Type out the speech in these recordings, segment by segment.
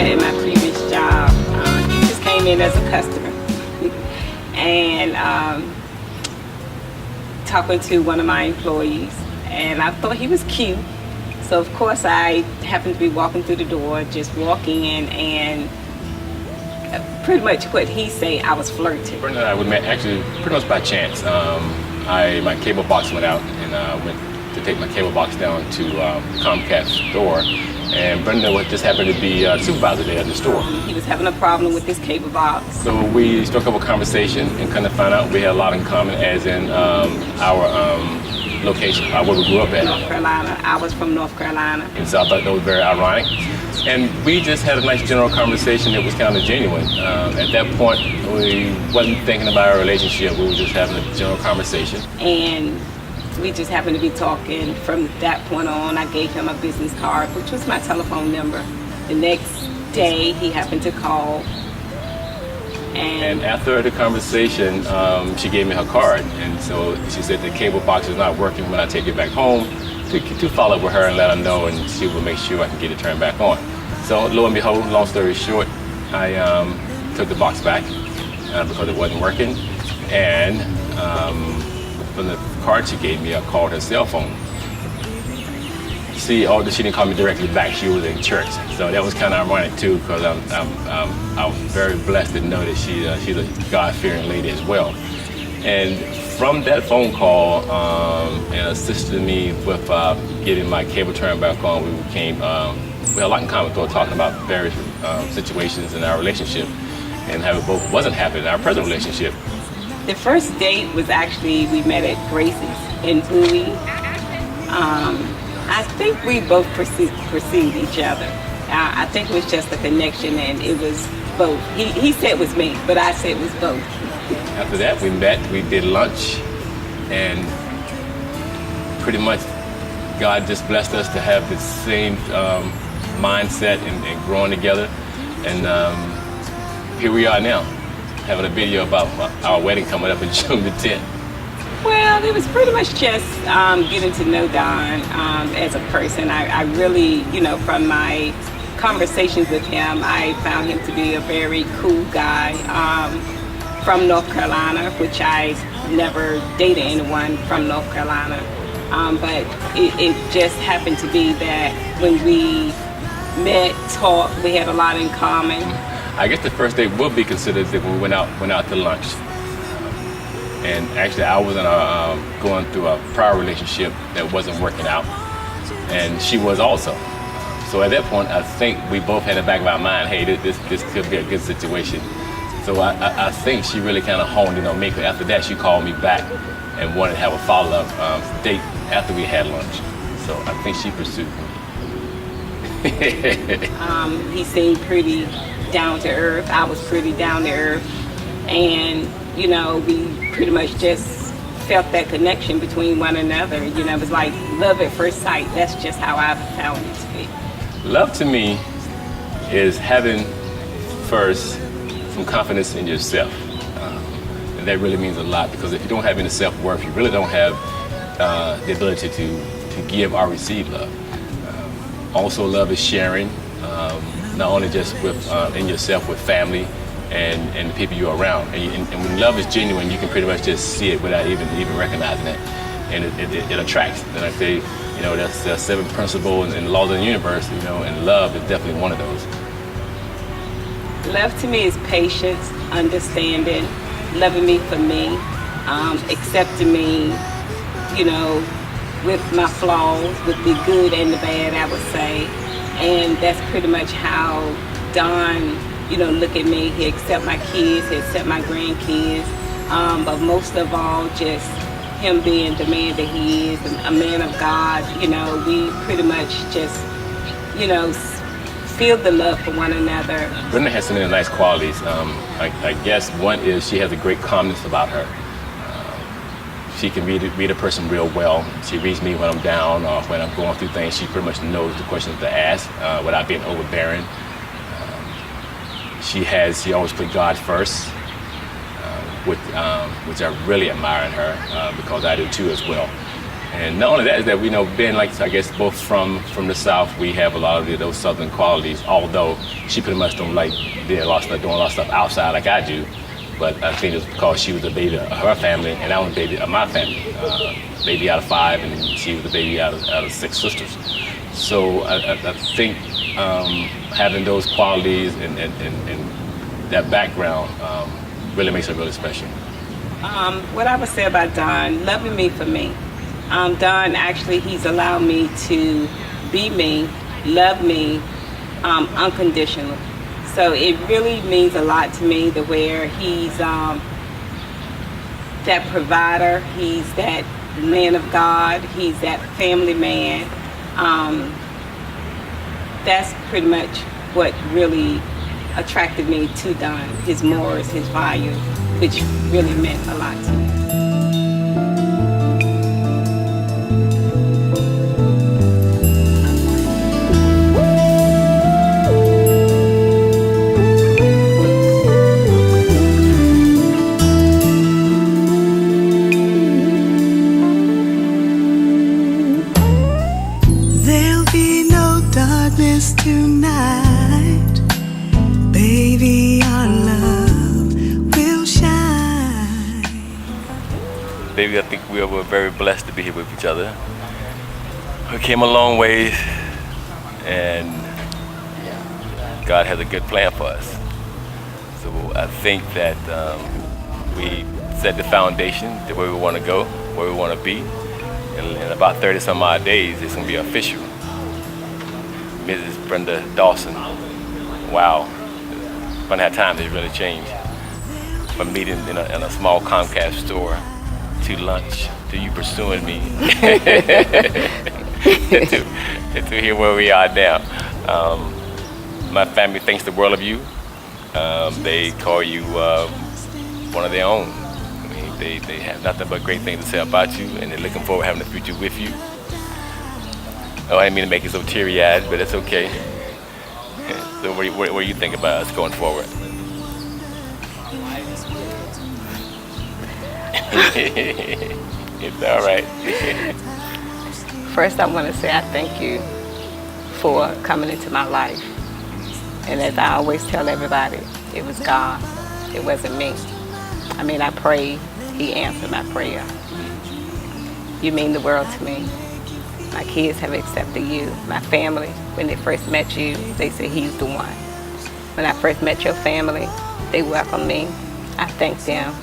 met at my previous job. He just came in as a customer and talking to one of my employees, and I thought he was cute. So of course I happened to be walking through the door, just walking in, and pretty much what he say, I was flirting. Brenda and I, we met actually pretty much by chance. My cable box went out, and I went to take my cable box down to Comcast store, and Brenda just happened to be supervisor there at the store. He was having a problem with his cable box. So we struck up a conversation and kind of found out we had a lot in common, as in our location, where we grew up at. North Carolina. I was from North Carolina. And so I thought that was very ironic. And we just had a nice general conversation that was kind of genuine. At that point, we wasn't thinking about our relationship. We were just having a general conversation. And we just happened to be talking. From that point on, I gave him a business card, which was my telephone number. The next day, he happened to call. And after the conversation, she gave me her card. And so she said the cable box is not working when I take it back home, to follow up with her and let her know, and she will make sure I can get it turned back on. So lo and behold, long story short, I took the box back because it wasn't working. And from the card she gave me, I called her cell phone. See, although she didn't call me directly back, she was in church. So that was kind of ironic too, because I was very blessed to know that she's a God-fearing lady as well. And from that phone call, and assisted me with getting my cable turned back on, we had a lot in common, talking about various situations in our relationship, and how it both wasn't happy in our present relationship. The first date was actually, we met at Gracie's in Bowie. I think we both perceived each other. I think it was just a connection, and it was both. He said it was me, but I said it was both. After that, we met, we did lunch, and pretty much God just blessed us to have the same mindset and growing together. And here we are now, having a video about our wedding coming up in June the 10th. Well, it was pretty much just getting to know Don as a person. I really, from my conversations with him, I found him to be a very cool guy from North Carolina, which I never dated anyone from North Carolina. But it just happened to be that when we met, talked, we had a lot in common. I guess the first date would be considered that we went out to lunch. And actually, I was going through a prior relationship that wasn't working out, and she was also. So at that point, I think we both had in the back of our mind, hey, this could be a good situation. So I think she really kind of honed in on me. Because after that, she called me back and wanted to have a follow-up date after we had lunch. So I think she pursued me. He seemed pretty down to earth. I was pretty down to earth, and we pretty much just felt that connection between one another. It was like love at first sight. That's just how I found it to be. Love to me is having first some confidence in yourself. And that really means a lot, because if you don't have any self-worth, you really don't have the ability to give or receive love. Also, love is sharing, not only just in yourself, with family, and the people you're around. And when love is genuine, you can pretty much just see it without even recognizing it. And it attracts. And I say, that's the 7 principles and the laws of the universe, and love is definitely one of those. Love to me is patience, understanding, loving me for me, accepting me, with my flaws, with the good and the bad, I would say. And that's pretty much how Don, look at me. He accept my kids, he accept my grandkids, but most of all, just him being the man that he is, a man of God. We pretty much just, feel the love for one another. Brenda has so many nice qualities. I guess one is she has a great calmness about her. She can read a person real well. She reads me when I'm down or when I'm going through things. She pretty much knows the questions to ask without being overbearing. She always put God first, which I really admire in her, because I do too as well. And not only that is that we know being like, I guess, both from the South, we have a lot of those Southern qualities. Although she pretty much don't like doing a lot of stuff outside like I do. But I think it's because she was the baby of her family, and I was the baby of my family. Baby out of 5, and she was the baby out of 6 sisters. So I think having those qualities and that background really makes her really special. What I would say about Don, loving me for me. Don, actually, he's allowed me to be me, love me unconditionally. So it really means a lot to me the where he's that provider, he's that man of God, he's that family man. That's pretty much what really attracted me to Don, his morals, his values, which really meant a lot to me. Tonight, baby, our love will shine. Baby, I think we were very blessed to be here with each other. We came a long ways, and God has a good plan for us. So I think that we set the foundation to where we want to go, where we want to be. And in about 30 some odd days, it's going to be official. Mrs. Brenda Dawson. Wow. Funny how times have really changed. From meeting in a small Comcast store to lunch to you pursuing me to here where we are now. My family thinks the world of you. They call you one of their own. I mean, they have nothing but great things to say about you, and they're looking forward to having the future with you. Oh, I didn't mean to make it so teary-eyed, but it's okay. So what do you think about us going forward? It's all right. First, I want to say I thank you for coming into my life. And as I always tell everybody, it was God. It wasn't me. I mean, I prayed. He answered my prayer. You mean the world to me. My kids have accepted you. My family, when they first met you, they said he's the one. When I first met your family, they welcomed me. I thanked them.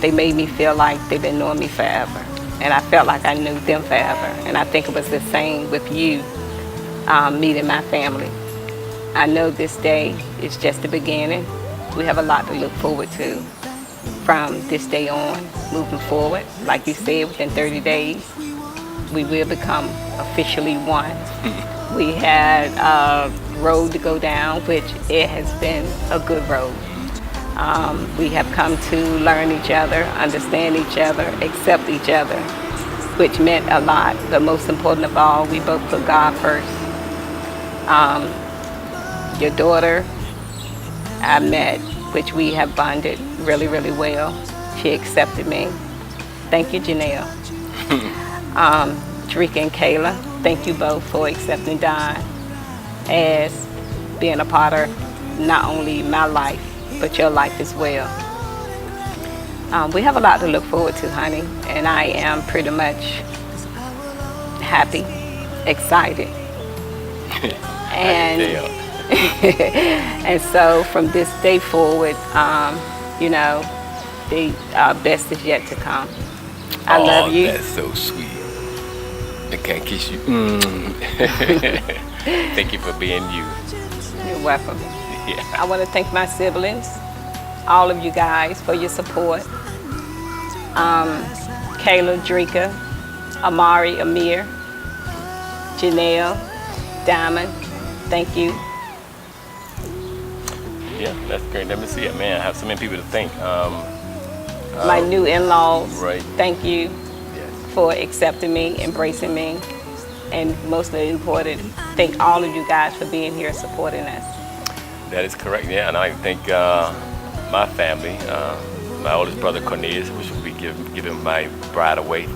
They made me feel like they've been knowing me forever. And I felt like I knew them forever. And I think it was the same with you meeting my family. I know this day is just the beginning. We have a lot to look forward to from this day on, moving forward. Like you said, within 30 days, we will become officially one. We had a road to go down, which it has been a good road. We have come to learn each other, understand each other, accept each other, which meant a lot. But most important of all, we both put God first. Your daughter, I met, which we have bonded really, really well. She accepted me. Thank you, Janelle. Drika and Kayla, thank you both for accepting Don as being a part of not only my life, but your life as well. We have a lot to look forward to, honey, and I am pretty much happy, excited. And, and so from this day forward, you know, the best is yet to come. I love you. That's so sweet. I can't kiss you. Thank you for being you. You're welcome. Yeah. I want to thank my siblings, all of you guys, for your support. Kayla, Drika, Amari, Amir, Janelle, Diamond, thank you. Yeah, that's great. Let me see it, man. I have so many people to thank. My new in-laws, right. Thank you Yes. for accepting me, embracing me, and most important, thank all of you guys for being here supporting us. That is correct, yeah. And I thank my family, my oldest brother Cornelius, which will be giving my bride away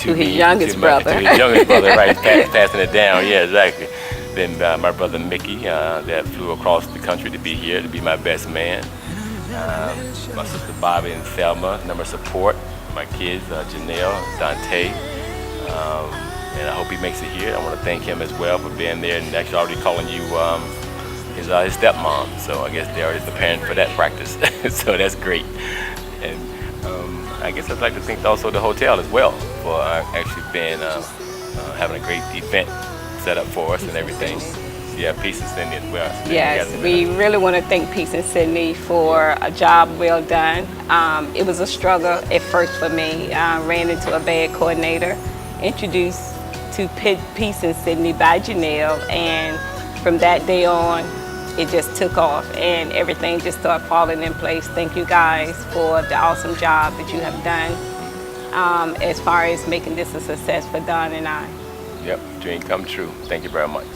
To his youngest brother. To his youngest brother, right, passing it down, yeah, exactly. Then my brother Mickey, that flew across the country to be here, to be my best man. My sister Bobby and Thelma, number of support. My kids, Janelle, Dante, and I hope he makes it here. I want to thank him as well for being there and actually already calling you his stepmom. So I guess they're already preparing for that practice. So that's great. And I guess I'd like to thank also the hotel as well for actually being having a great event set up for us and everything. Yeah, Peace and Sidney as well. Yes, we really want to thank Peace and Sidney for a job well done. It was a struggle at first for me. I ran into a bad coordinator, introduced to Peace and Sidney by Janelle, and from that day on, it just took off and everything just started falling in place. Thank you guys for the awesome job that you have done as far as making this a success for Don and I. Yep, dream come true. Thank you very much.